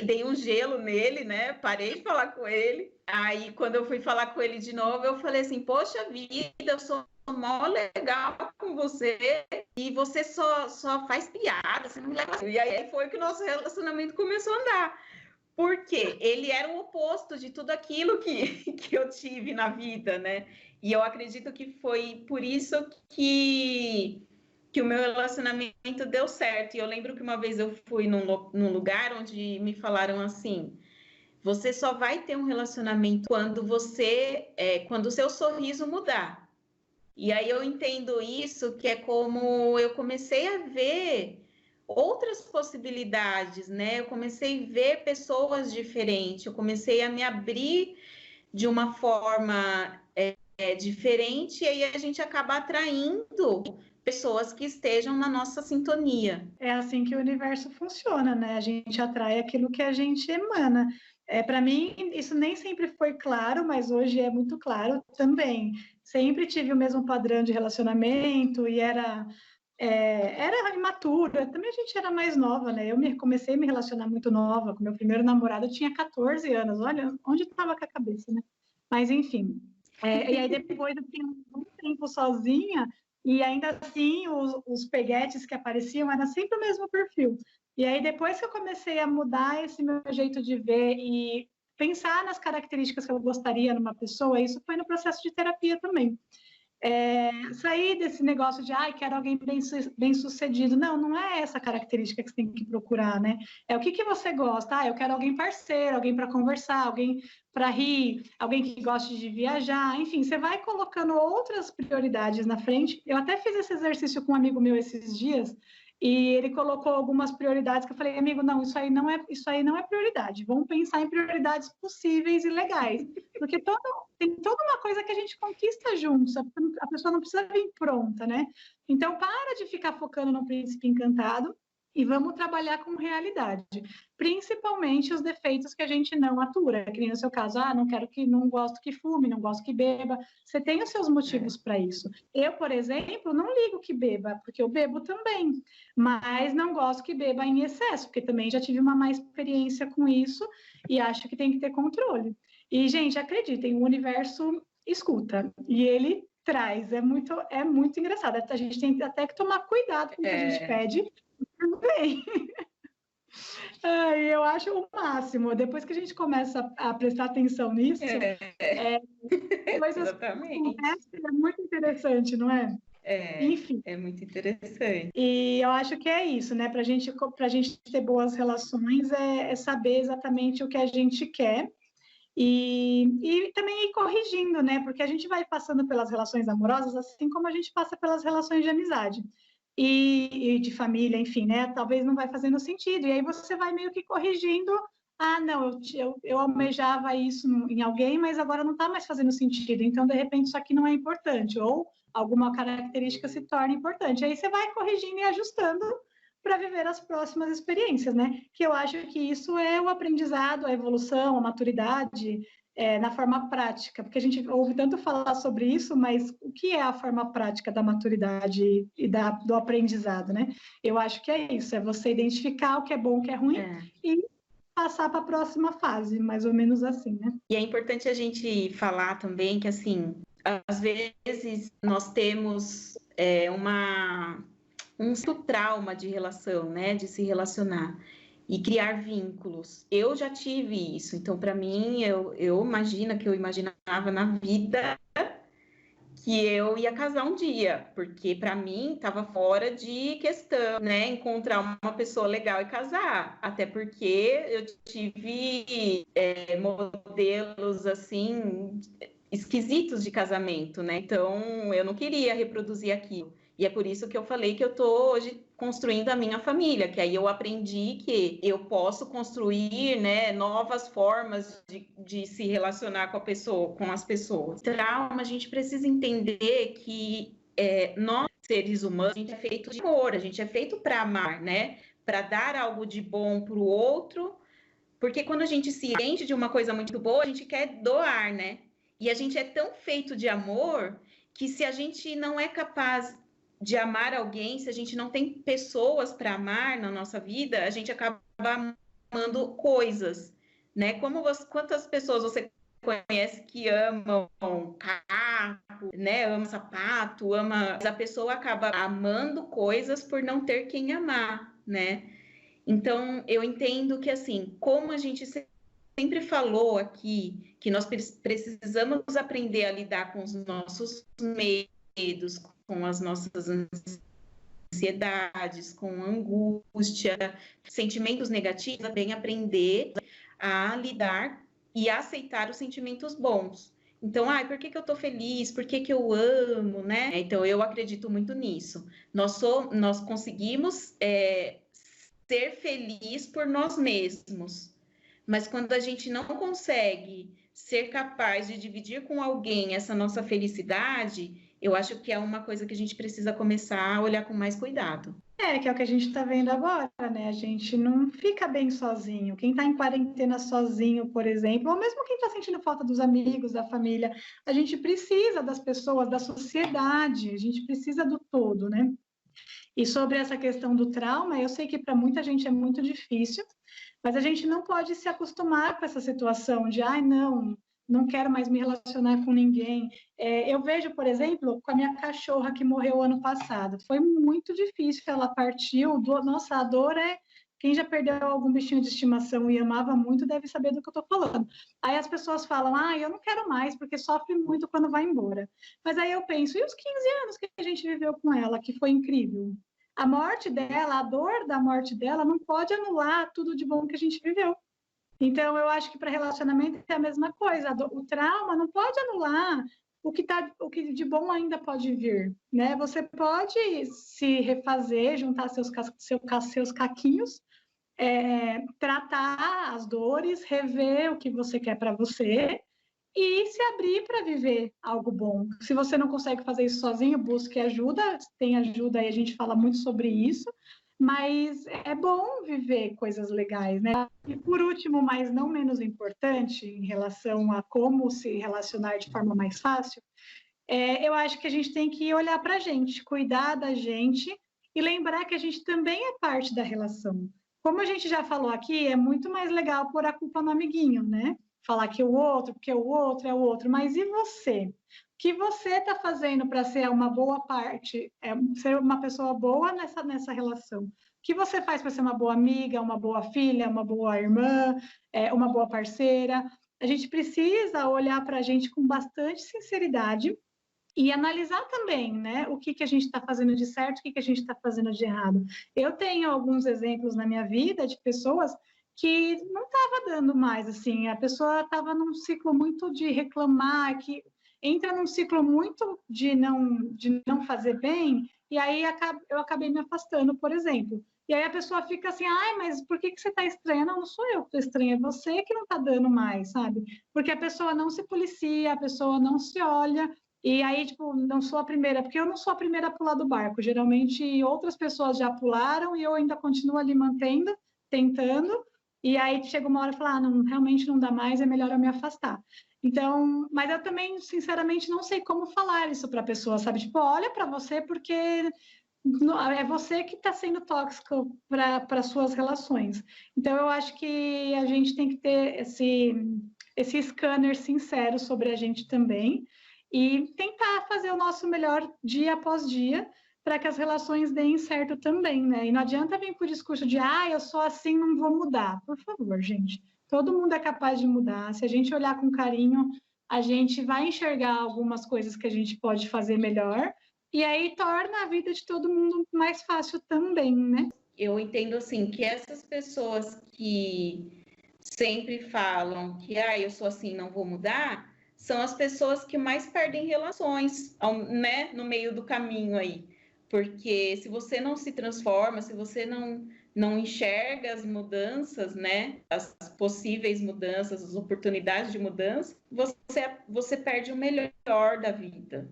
dei um gelo nele, né? Parei de falar com ele. Aí, quando eu fui falar com ele de novo, eu falei assim, poxa vida, eu sou mó legal com você e você só faz piada, você não me leva. E aí foi que o nosso relacionamento começou a andar. Porque ele era o oposto de tudo aquilo que eu tive na vida, né? E eu acredito que foi por isso que o meu relacionamento deu certo. E eu lembro que uma vez eu fui num lugar onde me falaram assim, você só vai ter um relacionamento quando o seu sorriso mudar. E aí eu entendo isso, que é como eu comecei a ver outras possibilidades, né? Eu comecei a ver pessoas diferentes, eu comecei a me abrir de uma forma diferente, e aí a gente acaba atraindo pessoas que estejam na nossa sintonia. É assim que o universo funciona, né? A gente atrai aquilo que a gente emana. Para mim, isso nem sempre foi claro, mas hoje é muito claro também. Sempre tive o mesmo padrão de relacionamento e era imatura. Também a gente era mais nova, né? Comecei a me relacionar muito nova. Com meu primeiro namorado eu tinha 14 anos. Olha onde estava com a cabeça, né? Mas, enfim. E aí, depois eu fiquei um tempo sozinha, e ainda assim, os peguetes que apareciam era sempre o mesmo perfil. E aí, depois que eu comecei a mudar esse meu jeito de ver e pensar nas características que eu gostaria numa pessoa, isso foi no processo de terapia também. Sair desse negócio de, quero alguém bem sucedido. Não, não é essa característica que você tem que procurar, né? É o que você gosta. Eu quero alguém parceiro, alguém para conversar, alguém para rir, alguém que goste de viajar. Enfim, você vai colocando outras prioridades na frente. Eu até fiz esse exercício com um amigo meu esses dias, e ele colocou algumas prioridades que eu falei, amigo, não, isso aí não é prioridade. Vamos pensar em prioridades possíveis e legais. Porque tem toda uma coisa que a gente conquista juntos, a pessoa não precisa vir pronta, né? Então, para de ficar focando no príncipe encantado e vamos trabalhar com realidade, principalmente os defeitos que a gente não atura, que nem no seu caso, não gosto que fume, não gosto que beba, você tem os seus motivos para isso. Eu, por exemplo, não ligo que beba, porque eu bebo também, mas não gosto que beba em excesso, porque também já tive uma má experiência com isso e acho que tem que ter controle. E, gente, acreditem, o universo escuta e ele traz. É muito engraçado. A gente tem até que tomar cuidado com o que a gente pede também. Eu acho o máximo. Depois que a gente começa a prestar atenção nisso, coisas acontecem, é muito interessante, não é? Enfim. É muito interessante. E eu acho que é isso, né? Para a gente ter boas relações, é saber exatamente o que a gente quer. E também ir corrigindo, né? Porque a gente vai passando pelas relações amorosas, assim como a gente passa pelas relações de amizade e de família, enfim, né? Talvez não vai fazendo sentido. E aí você vai meio que corrigindo. Não, eu almejava isso em alguém, mas agora não está mais fazendo sentido. Então, de repente, isso aqui não é importante. Ou alguma característica se torna importante. Aí você vai corrigindo e ajustando para viver as próximas experiências, né? Que eu acho que isso é o aprendizado, a evolução, a maturidade na forma prática, porque a gente ouve tanto falar sobre isso, mas o que é a forma prática da maturidade e do aprendizado, né? Eu acho que é isso, é você identificar o que é bom, o que é ruim e passar para a próxima fase, mais ou menos assim, né? E é importante a gente falar também que, assim, às vezes nós temos um trauma de relação, né? De se relacionar e criar vínculos. Eu já tive isso, então para mim, eu imaginava na vida que eu ia casar um dia, porque para mim estava fora de questão, né? Encontrar uma pessoa legal e casar, até porque eu tive modelos assim esquisitos de casamento, né? Então eu não queria reproduzir aquilo. E é por isso que eu falei que eu estou hoje construindo a minha família, que aí eu aprendi que eu posso construir, né, novas formas de se relacionar com as pessoas. Trauma, a gente precisa entender que nós, seres humanos, a gente é feito de amor, a gente é feito para amar, né? Para dar algo de bom para o outro, porque quando a gente se enche de uma coisa muito boa, a gente quer doar, né? E a gente é tão feito de amor que se a gente não é capaz de amar alguém, se a gente não tem pessoas para amar na nossa vida, a gente acaba amando coisas, né? Quantas pessoas você conhece que amam carro, né? Ama sapato, mas a pessoa acaba amando coisas por não ter quem amar, né? Então, eu entendo que, assim, como a gente sempre falou aqui, que nós precisamos aprender a lidar com os nossos medos, com as nossas ansiedades, com angústia, sentimentos negativos, também aprender a lidar e aceitar os sentimentos bons. Então, por que que eu tô feliz? Por que que eu amo, né? Então, eu acredito muito nisso. Nós conseguimos ser feliz por nós mesmos, mas quando a gente não consegue ser capaz de dividir com alguém essa nossa felicidade, eu acho que é uma coisa que a gente precisa começar a olhar com mais cuidado. Que é o que a gente está vendo agora, né? A gente não fica bem sozinho. Quem está em quarentena sozinho, por exemplo, ou mesmo quem está sentindo falta dos amigos, da família, a gente precisa das pessoas, da sociedade, a gente precisa do todo, né? E sobre essa questão do trauma, eu sei que para muita gente é muito difícil, mas a gente não pode se acostumar com essa situação de, não quero mais me relacionar com ninguém. Eu vejo, por exemplo, com a minha cachorra que morreu ano passado. Foi muito difícil, ela partiu. Nossa, a dor é... Quem já perdeu algum bichinho de estimação e amava muito deve saber do que eu estou falando. Aí as pessoas falam, eu não quero mais, porque sofre muito quando vai embora. Mas aí eu penso, e os 15 anos que a gente viveu com ela, que foi incrível? A morte dela, a dor da morte dela, não pode anular tudo de bom que a gente viveu. Então, eu acho que para relacionamento é a mesma coisa. O trauma não pode anular o que de bom ainda pode vir, né? Você pode se refazer, juntar seus caquinhos, tratar as dores, rever o que você quer para você e se abrir para viver algo bom. Se você não consegue fazer isso sozinho, busque ajuda, tem ajuda aí, a gente fala muito sobre isso, mas é bom viver coisas legais, né? E por último, mas não menos importante, em relação a como se relacionar de forma mais fácil, eu acho que a gente tem que olhar para a gente, cuidar da gente e lembrar que a gente também é parte da relação. Como a gente já falou aqui, é muito mais legal pôr a culpa no amiguinho, né? Falar que o outro, porque o outro é o outro. Mas e você? O que você está fazendo para ser uma boa parte, ser uma pessoa boa nessa relação? O que você faz para ser uma boa amiga, uma boa filha, uma boa irmã, uma boa parceira? A gente precisa olhar para a gente com bastante sinceridade e analisar também, né, o que a gente está fazendo de certo, o que a gente está fazendo de errado. Eu tenho alguns exemplos na minha vida de pessoas que não estava dando mais, assim, a pessoa estava num ciclo muito de reclamar, que entra num ciclo muito de não fazer bem, e aí eu acabei me afastando, por exemplo. E aí a pessoa fica assim, mas por que você está estranha? Não sou eu que estou estranha, é você que não está dando mais, sabe? Porque a pessoa não se policia, a pessoa não se olha, e aí, tipo, não sou a primeira, porque eu não sou a primeira a pular do barco. Geralmente, outras pessoas já pularam e eu ainda continuo ali mantendo, tentando. E aí, chega uma hora e fala, não, realmente não dá mais, é melhor eu me afastar. Então, mas eu também, sinceramente, não sei como falar isso para a pessoa, sabe? Tipo, olha para você, porque é você que está sendo tóxico para suas relações. Então, eu acho que a gente tem que ter esse scanner sincero sobre a gente também, e tentar fazer o nosso melhor dia após dia para que as relações deem certo também, né? E não adianta vir com o discurso de, eu sou assim, não vou mudar. Por favor, gente. Todo mundo é capaz de mudar. Se a gente olhar com carinho, a gente vai enxergar algumas coisas que a gente pode fazer melhor, e aí torna a vida de todo mundo mais fácil também, né? Eu entendo, assim, que essas pessoas que sempre falam que, eu sou assim, não vou mudar, são as pessoas que mais perdem relações, né, no meio do caminho aí. Porque se você não se transforma, se você não enxerga as mudanças, né, as possíveis mudanças, as oportunidades de mudança, você perde o melhor da vida.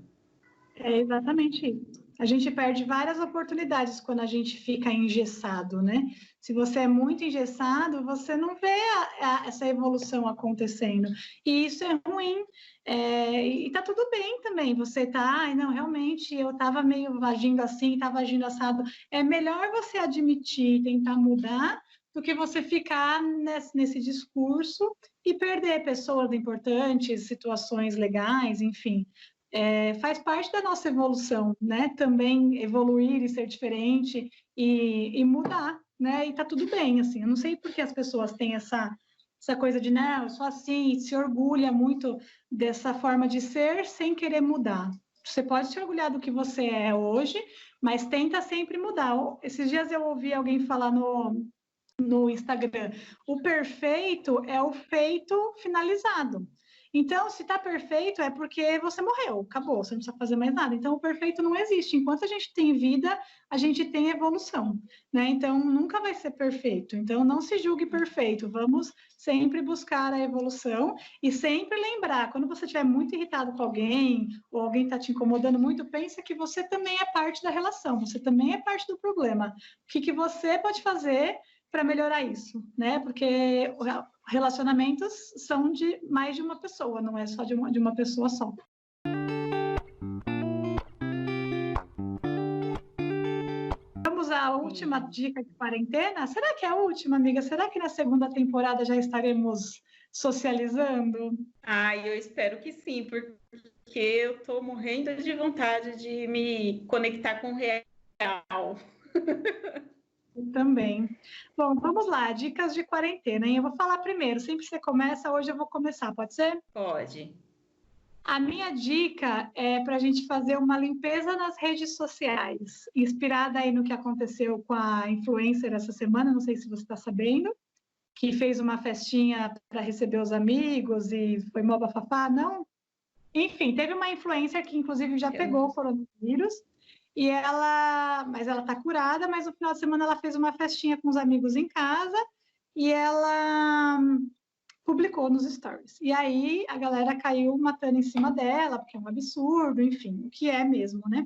É exatamente isso. A gente perde várias oportunidades quando a gente fica engessado, né? Se você é muito engessado, você não vê essa evolução acontecendo. E isso é ruim. E tá tudo bem também. Você tá, não, realmente, eu estava meio agindo assim, estava agindo assado. É melhor você admitir, tentar mudar, do que você ficar nesse discurso e perder pessoas importantes, situações legais, enfim. Faz parte da nossa evolução, né? Também evoluir e ser diferente e mudar, né? E tá tudo bem, assim. Eu não sei por que as pessoas têm essa coisa de, não, eu sou assim, se orgulha muito dessa forma de ser sem querer mudar. Você pode se orgulhar do que você é hoje, mas tenta sempre mudar. Esses dias eu ouvi alguém falar no Instagram, o perfeito é o feito finalizado. Então, se está perfeito, é porque você morreu, acabou, você não precisa fazer mais nada. Então, o perfeito não existe. Enquanto a gente tem vida, a gente tem evolução, né? Então, nunca vai ser perfeito. Então, não se julgue perfeito. Vamos sempre buscar a evolução e sempre lembrar, quando você estiver muito irritado com alguém, ou alguém está te incomodando muito, pensa que você também é parte da relação, você também é parte do problema. O que você pode fazer para melhorar isso, né? Porque relacionamentos são de mais de uma pessoa, não é só de uma pessoa só. Vamos à última dica de quarentena? Será que é a última, amiga? Será que na segunda temporada já estaremos socializando? Ai, eu espero que sim, porque eu estou morrendo de vontade de me conectar com o real. Eu também. Bom, vamos lá, dicas de quarentena, hein? Eu vou falar primeiro, sempre que você começa, hoje eu vou começar, pode ser? Pode. A minha dica é para a gente fazer uma limpeza nas redes sociais, inspirada aí no que aconteceu com a influencer essa semana, não sei se você está sabendo, que fez uma festinha para receber os amigos e foi mó bafafá, não? Enfim, teve uma influencer que inclusive já pegou o coronavírus, mas ela está curada, mas no final de semana ela fez uma festinha com os amigos em casa e ela publicou nos stories. E aí a galera caiu matando em cima dela, porque é um absurdo, enfim, o que é mesmo, né?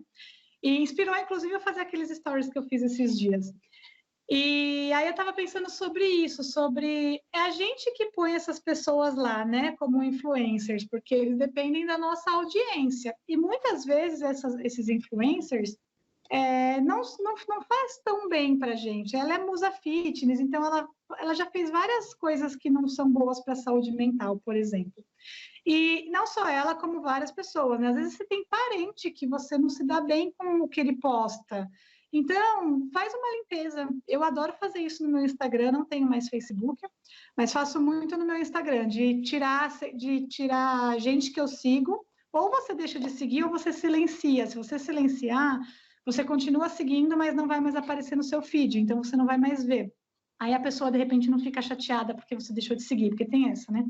E inspirou, inclusive, a fazer aqueles stories que eu fiz esses dias. E aí eu estava pensando sobre isso, sobre é a gente que põe essas pessoas lá, né, como influencers, porque eles dependem da nossa audiência. E muitas vezes esses influencers não faz tão bem para a gente. Ela é musa fitness, então ela já fez várias coisas que não são boas para a saúde mental, por exemplo. E não só ela, como várias pessoas, né? Às vezes você tem parente que você não se dá bem com o que ele posta. Então, faz uma limpeza. Eu adoro fazer isso no meu Instagram, não tenho mais Facebook, mas faço muito no meu Instagram, de tirar gente que eu sigo, ou você deixa de seguir ou você silencia. Se você silenciar, você continua seguindo, mas não vai mais aparecer no seu feed, então você não vai mais ver. Aí a pessoa, de repente, não fica chateada porque você deixou de seguir, porque tem essa, né?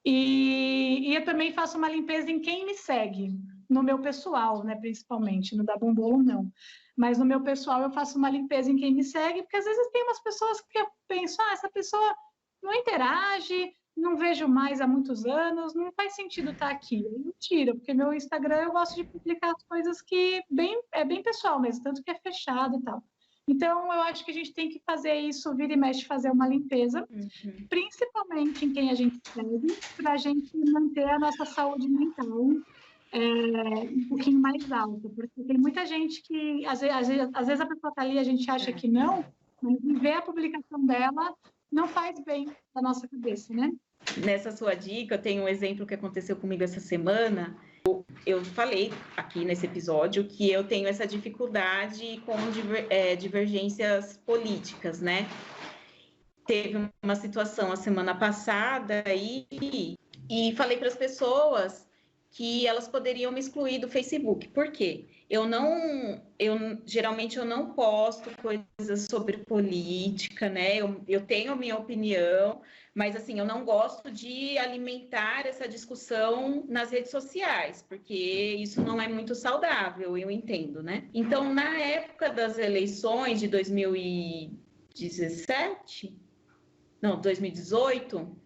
E eu também faço uma limpeza em quem me segue, no meu pessoal, né, principalmente, no da Bombolo não. Mas no meu pessoal eu faço uma limpeza em quem me segue, porque às vezes tem umas pessoas que eu penso, essa pessoa não interage, não vejo mais há muitos anos, não faz sentido estar aqui. Eu tiro, porque meu Instagram eu gosto de publicar as coisas que é bem pessoal mesmo, tanto que é fechado e tal. Então, eu acho que a gente tem que fazer isso, vira e mexe, fazer uma limpeza, principalmente em quem a gente segue, para a gente manter a nossa saúde mental um pouquinho mais alta, porque tem muita gente que, às vezes a pessoa está ali, a gente acha que não, mas ver a publicação dela não faz bem na nossa cabeça, né? Nessa sua dica, eu tenho um exemplo que aconteceu comigo essa semana. Eu falei aqui nesse episódio que eu tenho essa dificuldade com divergências políticas, né? Teve uma situação a semana passada e falei para as pessoas que elas poderiam me excluir do Facebook. Por quê? Geralmente eu não posto coisas sobre política, né? Eu tenho a minha opinião, mas assim, eu não gosto de alimentar essa discussão nas redes sociais, porque isso não é muito saudável, eu entendo, né? Então, na época das eleições de 2018,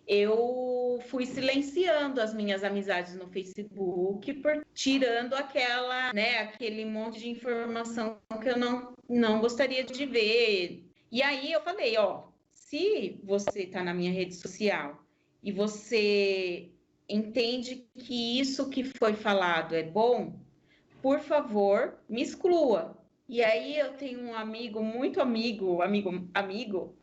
eu fui silenciando as minhas amizades no Facebook, tirando aquele monte de informação que eu não gostaria de ver. E aí eu falei, se você está na minha rede social e você entende que isso que foi falado é bom, por favor, me exclua. E aí eu tenho um amigo, muito amigo,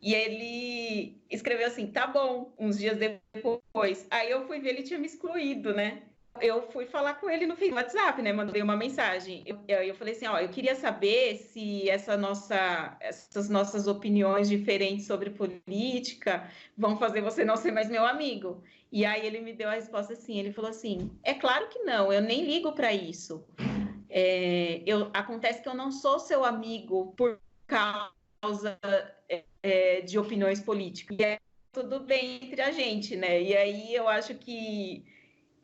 e ele escreveu assim, tá bom, uns dias depois. Aí eu fui ver, ele tinha me excluído, né? Eu fui falar com ele no WhatsApp, né? Mandei uma mensagem. Eu falei assim, eu queria saber se essas nossas opiniões diferentes sobre política vão fazer você não ser mais meu amigo. E aí ele me deu a resposta assim, ele falou assim, é claro que não, eu nem ligo para isso. Acontece que eu não sou seu amigo por causa de opiniões políticas. E tudo bem entre a gente, né? E aí eu acho que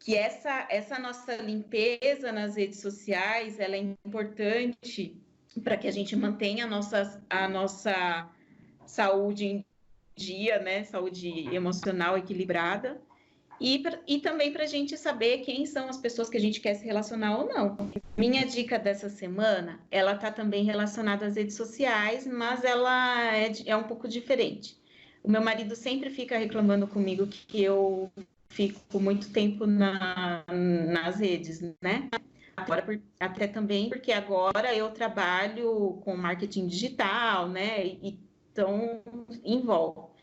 essa nossa limpeza nas redes sociais, ela é importante para que a gente mantenha a nossa saúde em dia, né? Saúde emocional equilibrada. E também para a gente saber quem são as pessoas que a gente quer se relacionar ou não. Minha dica dessa semana, ela está também relacionada às redes sociais, mas ela é um pouco diferente. O meu marido sempre fica reclamando comigo que eu fico muito tempo nas redes, né? Agora, até também porque agora eu trabalho com marketing digital, né? Então, envolve.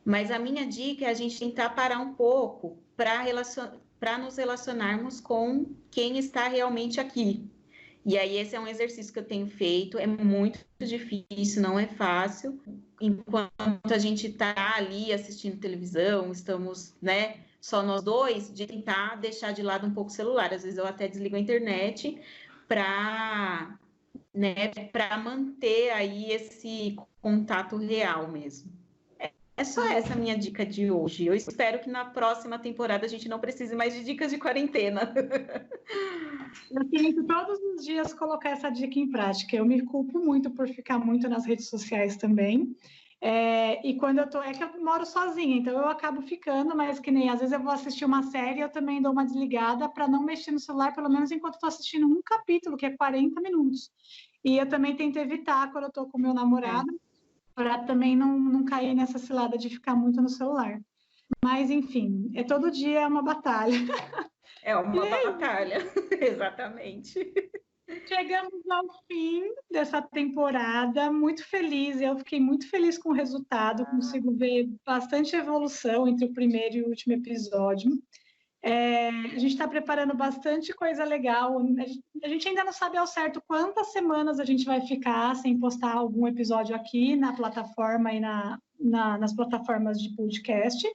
Mas a minha dica é a gente tentar parar um pouco para nos relacionarmos com quem está realmente aqui. E aí esse é um exercício que eu tenho feito, é muito difícil, não é fácil. Enquanto a gente está ali assistindo televisão, estamos, né, só nós dois, de tentar deixar de lado um pouco o celular. Às vezes eu até desligo a internet para, né, para manter aí esse contato real mesmo. É só essa a minha dica de hoje. Eu espero que na próxima temporada a gente não precise mais de dicas de quarentena. Eu tento todos os dias colocar essa dica em prática. Eu me culpo muito por ficar muito nas redes sociais também. E quando eu tô, é que eu moro sozinha, então eu acabo ficando, mas que nem às vezes eu vou assistir uma série, eu também dou uma desligada para não mexer no celular, pelo menos enquanto estou assistindo um capítulo, que é 40 minutos. E eu também tento evitar quando eu estou com meu namorado, para também não cair nessa cilada de ficar muito no celular. Mas, enfim, todo dia é uma batalha. É uma batalha, exatamente. Chegamos ao fim dessa temporada, muito feliz. Eu fiquei muito feliz com o resultado, consigo ver bastante evolução entre o primeiro e o último episódio. A gente está preparando bastante coisa legal. A gente ainda não sabe ao certo quantas semanas a gente vai ficar sem postar algum episódio aqui na plataforma e nas plataformas de podcast,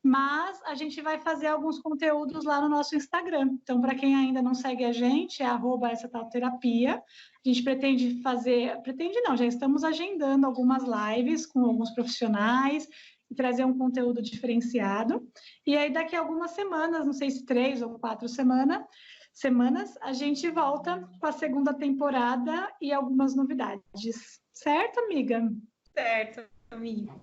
mas a gente vai fazer alguns conteúdos lá no nosso Instagram. Então, para quem ainda não segue a gente, é @essa_tal_terapia. A gente pretende não, já estamos agendando algumas lives com alguns profissionais, trazer um conteúdo diferenciado. E aí, daqui a algumas semanas, não sei se 3 ou 4 semanas, a gente volta com a segunda temporada e algumas novidades. Certo, amiga? Certo, amiga.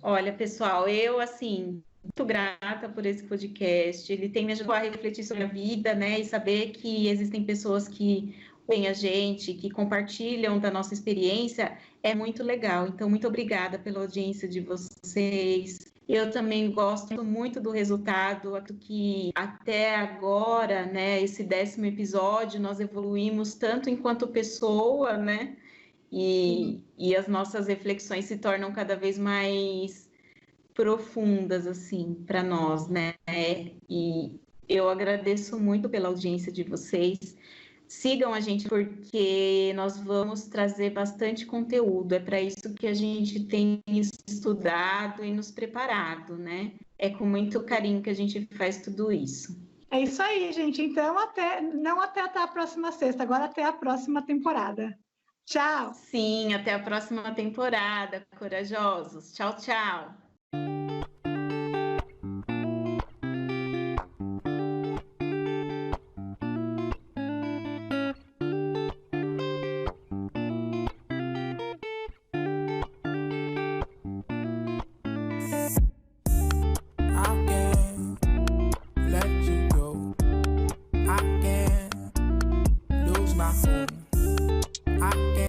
Olha, pessoal, eu, assim, muito grata por esse podcast. Ele tem me ajudado a refletir sobre a vida, né? E saber que existem pessoas que ouvem a gente, que compartilham da nossa experiência, é muito legal. Então, muito obrigada pela audiência de vocês. Eu também gosto muito do resultado, que até agora, né, esse 10º episódio, nós evoluímos tanto enquanto pessoa, né? E as nossas reflexões se tornam cada vez mais profundas, assim, para nós, né? E eu agradeço muito pela audiência de vocês. Sigam a gente porque nós vamos trazer bastante conteúdo. É para isso que a gente tem estudado e nos preparado, né? É com muito carinho que a gente faz tudo isso. É isso aí, gente. Então, não até a próxima sexta, agora até a próxima temporada. Tchau! Sim, até a próxima temporada, corajosos. Tchau, tchau!